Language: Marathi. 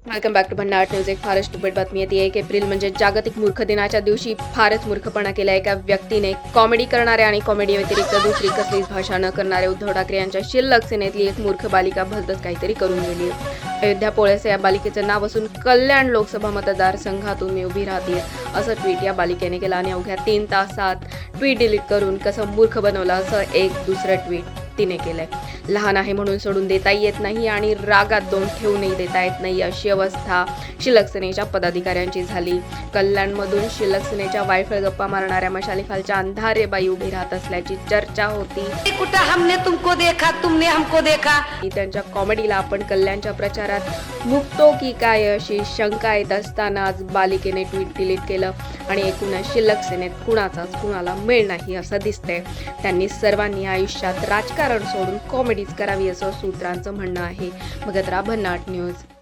वेलकम बॅक टू भन्नाट न्यूज. एक फारच स्टुपिड बातमी येते. 1 एप्रिल म्हणजे जागतिक मूर्ख दिनाच्या दिवशी फारच मूर्खपणा केला एका व्यक्तीने. कॉमेडी करणाऱ्या आणि कॉमेडी व्यतिरिक्त दुसरी कसलीच भाषा न करणारे उद्धव ठाकरे यांच्या शिल्लक सेनेतली एक मूर्ख बालिका भलतंच काहीतरी करून गेली. अयोध्या पोळसे या बालिकेचं नाव असून कल्याण लोकसभा मतदारसंघातून मी उभी राहते असं ट्विट या बालिकेने केलं आणि अवघ्या 3 तासात ट्विट डिलीट करून कसं मूर्ख बनवलं असं एक दुसरं ट्विट तिने केलंय. लहान आहे म्हणून सोडून देता येत नाही आणि रागात दोन ठेवूनही देता येत नाही अशी अवस्था शिल्लक सेनेच्या पदाधिकाऱ्यांची झाली. कल्याणमधून शिल्लक सेनेच्या वायफळ गप्पा मारणाऱ्या मशालीखालच्या अंधारेबाई उभी राहत असल्याची चर्चा होती. कुठं हमने तुमको देखा, तुमने हमको देखा. त्यांच्या कॉमेडीला आपण कल्याणच्या प्रचारात मुक्तो की काय अशी शंका येत असताना आज बालिकेने ट्विट डिलीट केलं आणि एकूणच शिल्लक सेनेत कुणाला मेळ नाही असं दिसतंय. त्यांनी सर्वांनी आयुष्यात राजकारण सोडून कॉमेडीच करावी असं सूत्रांचं म्हणणं आहे. बघत राहा भन्नाट न्यूज.